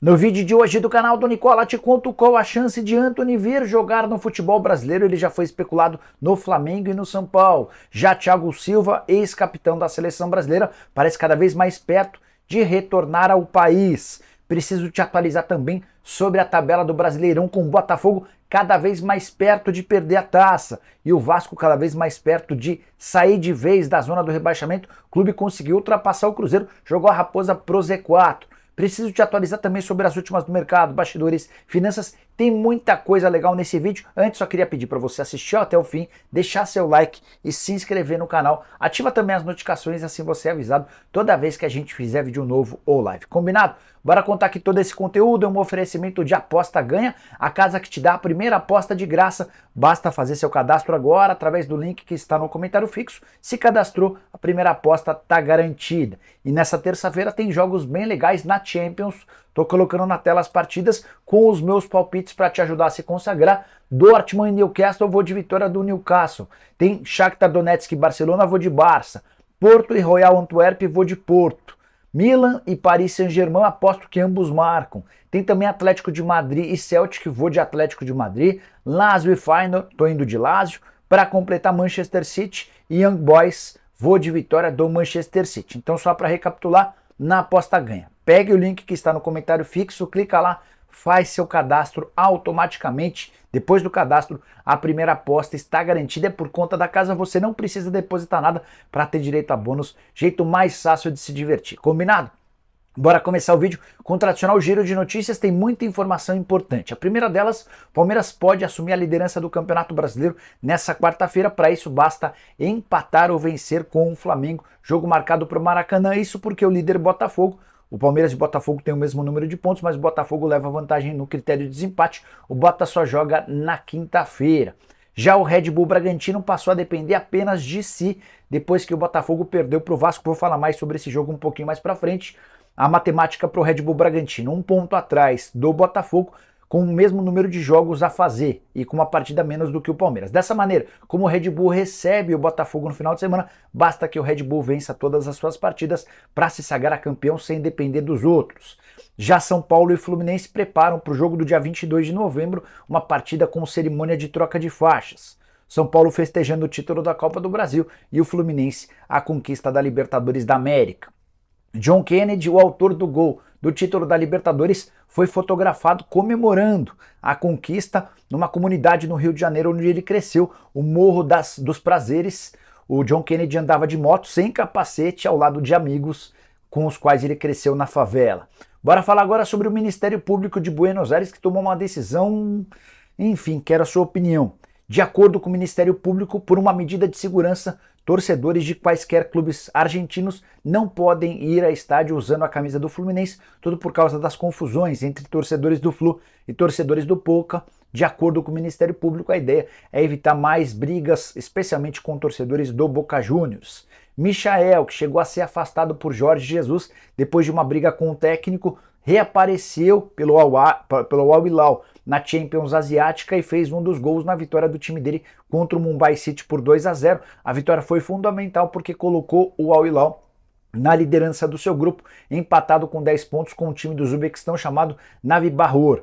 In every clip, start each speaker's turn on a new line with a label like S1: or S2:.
S1: No vídeo de hoje do canal do Nicola te conto qual a chance de Antony vir jogar no futebol brasileiro. Ele já foi especulado no Flamengo e no São Paulo. Já Thiago Silva, ex-capitão da seleção brasileira, parece cada vez mais perto de retornar ao país. Preciso te atualizar também sobre a tabela do Brasileirão, com o Botafogo cada vez mais perto de perder a taça e o Vasco cada vez mais perto de sair de vez da zona do rebaixamento. O clube conseguiu ultrapassar o Cruzeiro, jogou a Raposa pro Z4. Preciso te atualizar também sobre as últimas do mercado, bastidores, finanças. Tem muita coisa legal nesse vídeo. Antes só queria pedir para você assistir até o fim, deixar seu like e se inscrever no canal. Ativa também as notificações, assim você é avisado toda vez que a gente fizer vídeo novo ou live. Combinado? Bora contar que todo esse conteúdo é um oferecimento de Aposta Ganha, a casa que te dá a primeira aposta de graça. Basta fazer seu cadastro agora através do link que está no comentário fixo. Se cadastrou, a primeira aposta está garantida. E nessa terça-feira tem jogos bem legais na Champions. Tô colocando na tela as partidas com os meus palpites para te ajudar a se consagrar. Dortmund e Newcastle, eu vou de vitória do Newcastle. Tem Shakhtar Donetsk e Barcelona, vou de Barça. Porto e Royal Antwerp, vou de Porto. Milan e Paris Saint-Germain, aposto que ambos marcam. Tem também Atlético de Madrid e Celtic, vou de Atlético de Madrid. Lazio e Feyenoord, tô indo de Lazio. Para completar, Manchester City e Young Boys, vou de vitória do Manchester City. Então, só para recapitular, na Aposta Ganha. Pegue o link que está no comentário fixo, clica lá, faz seu cadastro automaticamente. Depois do cadastro, a primeira aposta está garantida. É por conta da casa, você não precisa depositar nada para ter direito a bônus. Jeito mais fácil de se divertir. Combinado? Bora começar o vídeo com o tradicional giro de notícias. Tem muita informação importante. A primeira delas, o Palmeiras pode assumir a liderança do Campeonato Brasileiro nessa quarta-feira. Para isso, basta empatar ou vencer com o Flamengo. Jogo marcado para o Maracanã. Isso porque o líder Botafogo, o Palmeiras e o Botafogo têm o mesmo número de pontos, mas o Botafogo leva vantagem no critério de desempate. O Bota só joga na quinta-feira. Já o Red Bull Bragantino passou a depender apenas de si depois que o Botafogo perdeu para o Vasco. Vou falar mais sobre esse jogo um pouquinho mais para frente. A matemática para o Red Bull Bragantino, um ponto atrás do Botafogo, com o mesmo número de jogos a fazer e com uma partida menos do que o Palmeiras. Dessa maneira, como o Red Bull recebe o Botafogo no final de semana, basta que o Red Bull vença todas as suas partidas para se sagrar campeão sem depender dos outros. Já São Paulo e Fluminense preparam para o jogo do dia 22 de novembro, uma partida com cerimônia de troca de faixas. São Paulo festejando o título da Copa do Brasil e o Fluminense a conquista da Libertadores da América. John Kennedy, o autor do gol do título da Libertadores, foi fotografado comemorando a conquista numa comunidade no Rio de Janeiro onde ele cresceu, o Morro dos Prazeres. O John Kennedy andava de moto sem capacete ao lado de amigos com os quais ele cresceu na favela. Bora falar agora sobre o Ministério Público de Buenos Aires, que tomou uma decisão, enfim, quero a sua opinião. De acordo com o Ministério Público, por uma medida de segurança, torcedores de quaisquer clubes argentinos não podem ir a estádio usando a camisa do Fluminense, tudo por causa das confusões entre torcedores do Flu e torcedores do Boca. De acordo com o Ministério Público, a ideia é evitar mais brigas, especialmente com torcedores do Boca Juniors. Michael, que chegou a ser afastado por Jorge Jesus depois de uma briga com o técnico, reapareceu pelo Al Hilal na Champions Asiática e fez um dos gols na vitória do time dele contra o Mumbai City por 2-0. A vitória foi fundamental porque colocou o Al Hilal na liderança do seu grupo, empatado com 10 pontos com o time do Uzbequistão chamado Navi Bahor.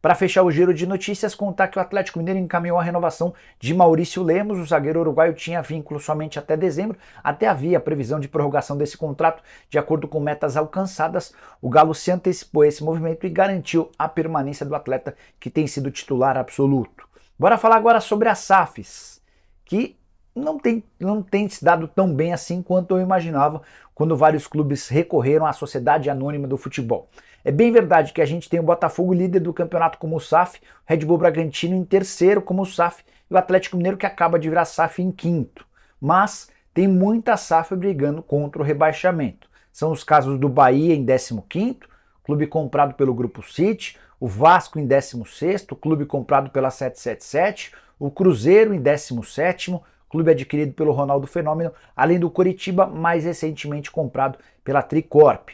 S1: Para fechar o giro de notícias, contar que o Atlético Mineiro encaminhou a renovação de Maurício Lemos. O zagueiro uruguaio tinha vínculo somente até dezembro, até havia previsão de prorrogação desse contrato. De acordo com metas alcançadas, o Galo se antecipou a esse movimento e garantiu a permanência do atleta, que tem sido titular absoluto. Bora falar agora sobre as SAFs, que não tem se dado tão bem assim quanto eu imaginava quando vários clubes recorreram à Sociedade Anônima do Futebol. É bem verdade que a gente tem o Botafogo líder do campeonato como o SAF, o Red Bull Bragantino em terceiro como o SAF e o Atlético Mineiro que acaba de virar SAF em quinto. Mas tem muita SAF brigando contra o rebaixamento. São os casos do Bahia em 15º, clube comprado pelo Grupo City, o Vasco em 16º, clube comprado pela 777, o Cruzeiro em 17º, clube adquirido pelo Ronaldo Fenômeno, além do Coritiba, mais recentemente comprado pela Tricorp.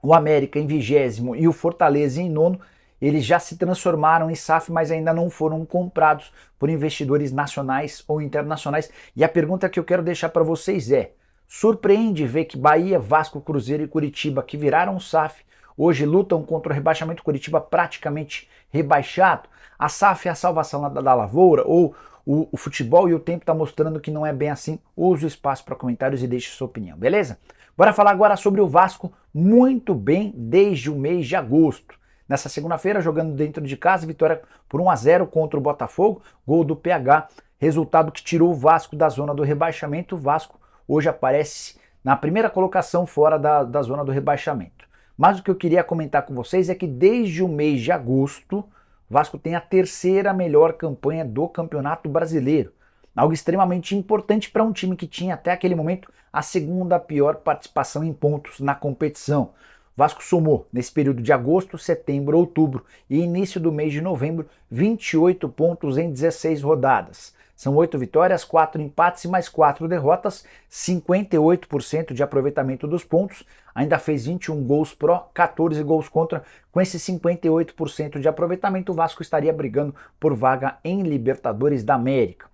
S1: O América em 20º e o Fortaleza em 9º, eles já se transformaram em SAF, mas ainda não foram comprados por investidores nacionais ou internacionais. E a pergunta que eu quero deixar para vocês é: surpreende ver que Bahia, Vasco, Cruzeiro e Coritiba, que viraram SAF, hoje lutam contra o rebaixamento, Coritiba praticamente rebaixado. A SAF é a salvação da lavoura, ou o futebol e o tempo está mostrando que não é bem assim? Use o espaço para comentários e deixe sua opinião, beleza? Bora falar agora sobre o Vasco muito bem desde o mês de agosto. Nessa segunda-feira, jogando dentro de casa, vitória por 1-0 contra o Botafogo, gol do PH, resultado que tirou o Vasco da zona do rebaixamento. O Vasco hoje aparece na primeira colocação fora da zona do rebaixamento. Mas o que eu queria comentar com vocês é que desde o mês de agosto, o Vasco tem a terceira melhor campanha do Campeonato Brasileiro. Algo extremamente importante para um time que tinha até aquele momento a segunda pior participação em pontos na competição. O Vasco somou, nesse período de agosto, setembro, outubro e início do mês de novembro, 28 pontos em 16 rodadas. São 8 vitórias, 4 empates e mais 4 derrotas, 58% de aproveitamento dos pontos, ainda fez 21 gols pró, 14 gols contra. Com esse 58% de aproveitamento, o Vasco estaria brigando por vaga em Libertadores da América.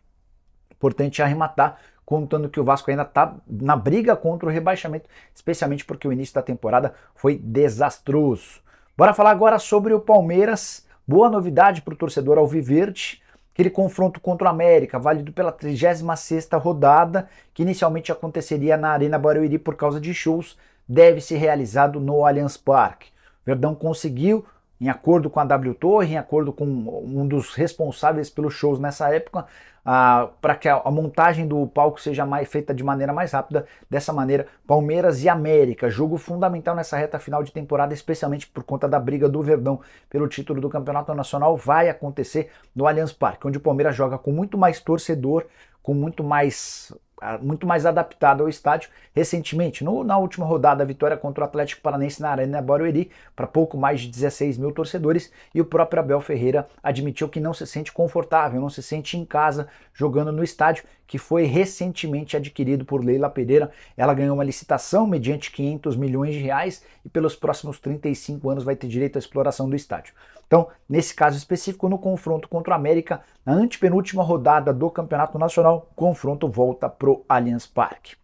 S1: Importante arrematar, contando que o Vasco ainda está na briga contra o rebaixamento, especialmente porque o início da temporada foi desastroso. Bora falar agora sobre o Palmeiras. Boa novidade para o torcedor alviverde. Aquele confronto contra o América, válido pela 36ª rodada, que inicialmente aconteceria na Arena Barueri por causa de shows, deve ser realizado no Allianz Parque. Verdão conseguiu, em acordo com a W Torre, em acordo com um dos responsáveis pelos shows nessa época, para que a montagem do palco seja feita de maneira mais rápida. Dessa maneira, Palmeiras e América, jogo fundamental nessa reta final de temporada, especialmente por conta da briga do Verdão pelo título do Campeonato Nacional, vai acontecer no Allianz Parque, onde o Palmeiras joga com muito mais torcedor, com muito mais adaptado ao estádio. Recentemente, na última rodada, a vitória contra o Atlético Paranaense na Arena Barueri, para pouco mais de 16 mil torcedores, e o próprio Abel Ferreira admitiu que não se sente confortável, não se sente em casa jogando no estádio, que foi recentemente adquirido por Leila Pereira. Ela ganhou uma licitação mediante 500 milhões de reais e pelos próximos 35 anos vai ter direito à exploração do estádio. Então, nesse caso específico, no confronto contra o América, na antepenúltima rodada do Campeonato Nacional, o confronto volta pro Allianz Parque.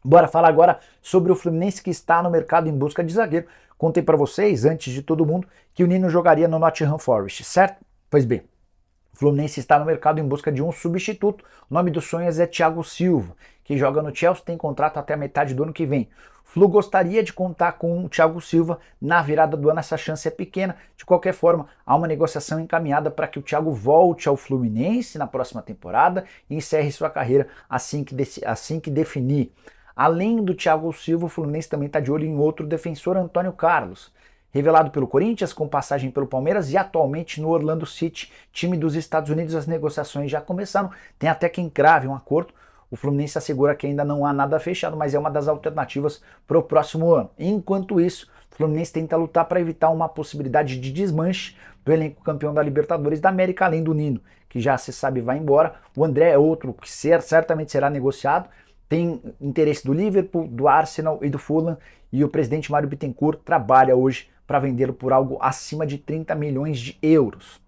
S1: Bora falar agora sobre o Fluminense, que está no mercado em busca de zagueiro. Contei para vocês, antes de todo mundo, que o Nino jogaria no Nottingham Forest, certo? Pois bem, o Fluminense está no mercado em busca de um substituto. O nome dos sonhos é Thiago Silva, que joga no Chelsea, tem contrato até a metade do ano que vem. O Flu gostaria de contar com o Thiago Silva na virada do ano, essa chance é pequena. De qualquer forma, há uma negociação encaminhada para que o Thiago volte ao Fluminense na próxima temporada e encerre sua carreira assim que definir. Além do Thiago Silva, o Fluminense também está de olho em outro defensor, Antônio Carlos, revelado pelo Corinthians, com passagem pelo Palmeiras e atualmente no Orlando City, time dos Estados Unidos. As negociações já começaram, tem até quem crave um acordo. O Fluminense assegura que ainda não há nada fechado, mas é uma das alternativas para o próximo ano. Enquanto isso, o Fluminense tenta lutar para evitar uma possibilidade de desmanche do elenco campeão da Libertadores da América, além do Nino, que já se sabe vai embora. O André é outro que certamente será negociado. Tem interesse do Liverpool, do Arsenal e do Fulham, e o presidente Mário Bittencourt trabalha hoje para vendê-lo por algo acima de 30 milhões de euros.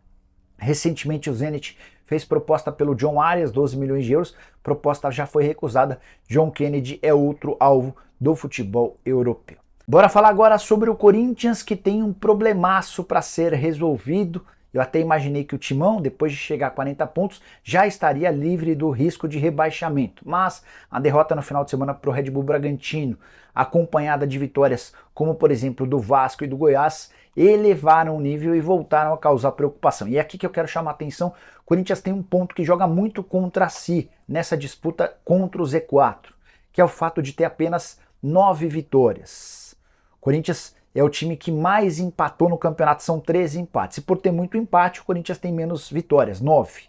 S1: Recentemente o Zenit fez proposta pelo John Arias, 12 milhões de euros, proposta já foi recusada. John Kennedy é outro alvo do futebol europeu. Bora falar agora sobre o Corinthians, que tem um problemaço para ser resolvido. Eu até imaginei que o Timão, depois de chegar a 40 pontos, já estaria livre do risco de rebaixamento. Mas a derrota no final de semana para o Red Bull Bragantino, acompanhada de vitórias como, por exemplo, do Vasco e do Goiás, elevaram o nível e voltaram a causar preocupação. E é aqui que eu quero chamar a atenção. O Corinthians tem um ponto que joga muito contra si nessa disputa contra o Z4, que é o fato de ter apenas 9 vitórias. O Corinthians é o time que mais empatou no campeonato, são 13 empates. E por ter muito empate, o Corinthians tem menos vitórias, 9.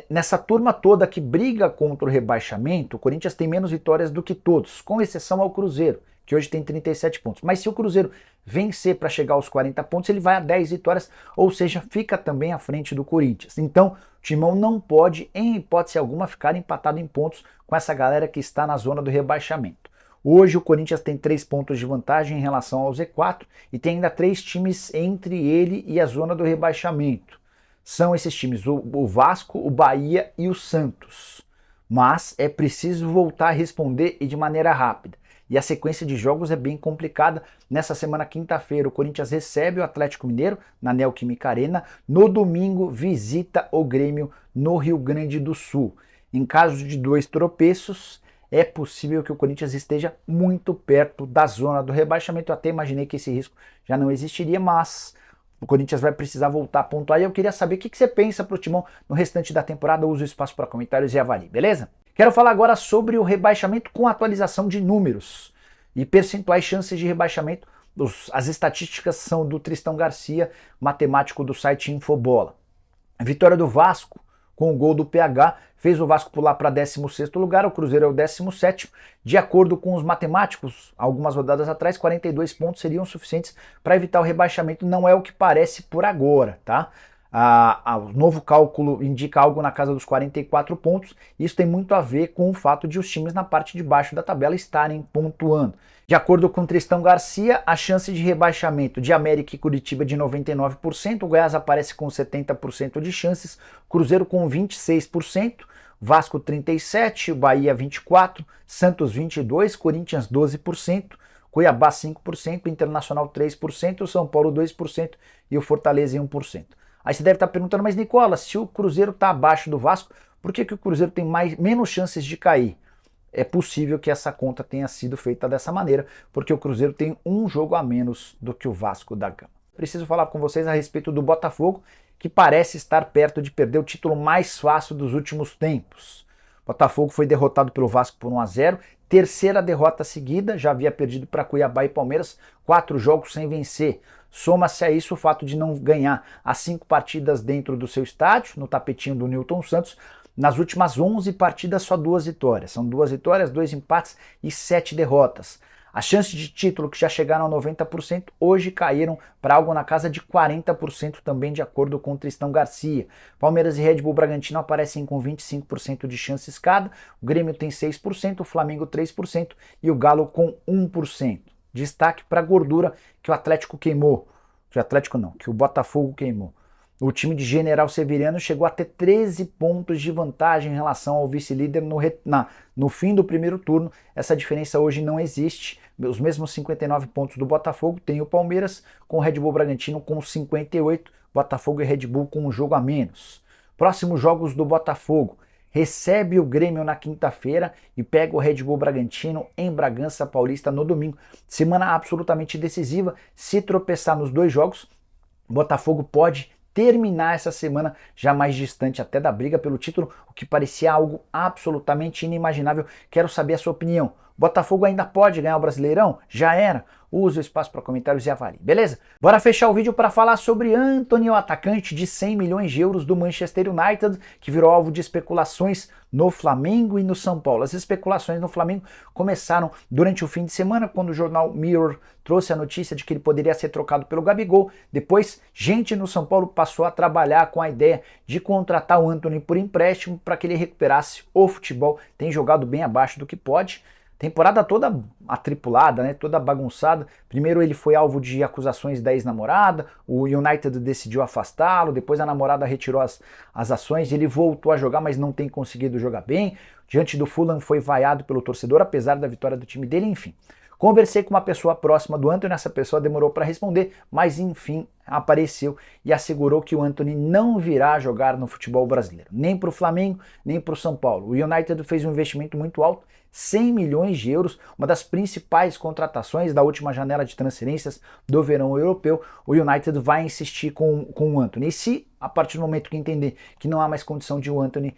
S1: Nessa turma toda que briga contra o rebaixamento, o Corinthians tem menos vitórias do que todos, com exceção ao Cruzeiro, que hoje tem 37 pontos. Mas se o Cruzeiro vencer para chegar aos 40 pontos, ele vai a 10 vitórias, ou seja, fica também à frente do Corinthians. Então, o Timão não pode, em hipótese alguma, ficar empatado em pontos com essa galera que está na zona do rebaixamento. Hoje o Corinthians tem 3 pontos de vantagem em relação ao Z4 e tem ainda 3 times entre ele e a zona do rebaixamento. São esses times, o Vasco, o Bahia e o Santos. Mas é preciso voltar a responder e de maneira rápida. e a sequência de jogos é bem complicada. Nessa semana, quinta-feira, o Corinthians recebe o Atlético Mineiro na Neoquímica Arena. No domingo, visita o Grêmio no Rio Grande do Sul. Em caso de 2 tropeços, é possível que o Corinthians esteja muito perto da zona do rebaixamento. Eu até imaginei que esse risco já não existiria, mas o Corinthians vai precisar voltar a pontuar. E eu queria saber o que você pensa pro Timão no restante da temporada. Usa o espaço para comentários e avalie, beleza? Quero falar agora sobre o rebaixamento com atualização de números e percentuais chances de rebaixamento. As estatísticas são do Tristão Garcia, matemático do site Infobola. A vitória do Vasco com o gol do PH, fez o Vasco pular para 16º lugar, o Cruzeiro é o 17º. De acordo com os matemáticos, algumas rodadas atrás, 42 pontos seriam suficientes para evitar o rebaixamento. Não é o que parece por agora, tá? O novo cálculo indica algo na casa dos 44 pontos. Isso tem muito a ver com o fato de os times na parte de baixo da tabela estarem pontuando. De acordo com Tristão Garcia, a chance de rebaixamento de América e Curitiba é de 99%, o Goiás aparece com 70% de chances, Cruzeiro com 26%, Vasco 37%, Bahia 24%, Santos 22%, Corinthians 12%, Cuiabá 5%, Internacional 3%, São Paulo 2% e o Fortaleza 1%. Aí você deve estar perguntando, mas Nicola, se o Cruzeiro está abaixo do Vasco, por que o Cruzeiro tem menos chances de cair? É possível que essa conta tenha sido feita dessa maneira, porque o Cruzeiro tem um jogo a menos do que o Vasco da Gama. Preciso falar com vocês a respeito do Botafogo, que parece estar perto de perder o título mais fácil dos últimos tempos. O Botafogo foi derrotado pelo Vasco por 1-0, terceira derrota seguida, já havia perdido para Cuiabá e Palmeiras, 4 jogos sem vencer. Soma-se a isso o fato de não ganhar as 5 partidas dentro do seu estádio, no tapetinho do Newton Santos. Nas últimas 11 partidas, só 2 vitórias. São 2 vitórias, 2 empates e 7 derrotas. As chances de título, que já chegaram a 90%, hoje caíram para algo na casa de 40% também, de acordo com Tristão Garcia. Palmeiras e Red Bull Bragantino aparecem com 25% de chances cada, o Grêmio tem 6%, o Flamengo 3% e o Galo com 1%. Destaque para a gordura que o Atlético queimou. Que o Botafogo queimou. O time de General Severiano chegou a ter 13 pontos de vantagem em relação ao vice-líder no fim do primeiro turno. Essa diferença hoje não existe. Os mesmos 59 pontos do Botafogo tem o Palmeiras, com o Red Bull Bragantino com 58, Botafogo e Red Bull com um jogo a menos. Próximos jogos do Botafogo. Recebe o Grêmio na quinta-feira e pega o Red Bull Bragantino em Bragança Paulista no domingo. Semana absolutamente decisiva. Se tropeçar nos 2 jogos, o Botafogo pode terminar essa semana já mais distante até da briga pelo título, o que parecia algo absolutamente inimaginável. Quero saber a sua opinião. Botafogo ainda pode ganhar o Brasileirão? Já era? Use o espaço para comentários e avalie, beleza? Bora fechar o vídeo para falar sobre Antony, o atacante de 100 milhões de euros do Manchester United, que virou alvo de especulações no Flamengo e no São Paulo. As especulações no Flamengo começaram durante o fim de semana, quando o jornal Mirror trouxe a notícia de que ele poderia ser trocado pelo Gabigol. Depois, gente no São Paulo passou a trabalhar com a ideia de contratar o Antony por empréstimo para que ele recuperasse o futebol. Tem jogado bem abaixo do que pode. Temporada toda atripulada, né, toda bagunçada. Primeiro ele foi alvo de acusações da ex-namorada, o United decidiu afastá-lo, depois a namorada retirou as ações, ele voltou a jogar, mas não tem conseguido jogar bem. Diante do Fulham foi vaiado pelo torcedor, apesar da vitória do time dele, enfim. Conversei com uma pessoa próxima do Antony, essa pessoa demorou para responder, mas enfim apareceu e assegurou que o Antony não virá jogar no futebol brasileiro, nem para o Flamengo, nem para o São Paulo. O United fez um investimento muito alto, 100 milhões de euros, uma das principais contratações da última janela de transferências do verão europeu. O United vai insistir com o Antony. E se, a partir do momento que entender que não há mais condição de o Antony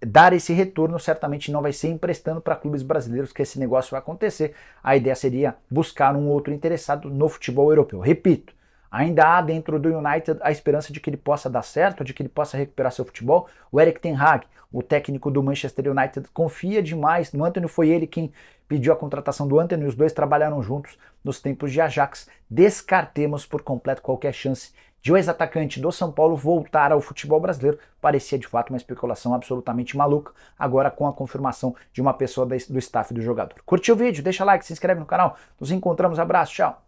S1: dar esse retorno, certamente não vai ser emprestando para clubes brasileiros que esse negócio vai acontecer. A ideia seria buscar um outro interessado no futebol europeu. Repito, ainda há dentro do United a esperança de que ele possa dar certo, de que ele possa recuperar seu futebol. O Erik ten Hag, o técnico do Manchester United, confia demais no Antony. Foi ele quem pediu a contratação do Antony, os dois trabalharam juntos nos tempos de Ajax. Descartemos por completo qualquer chance de o ex-atacante do São Paulo voltar ao futebol brasileiro. Parecia de fato uma especulação absolutamente maluca, agora com a confirmação de uma pessoa do staff do jogador. Curtiu o vídeo? Deixa like, se inscreve no canal. Nos encontramos, abraço, tchau!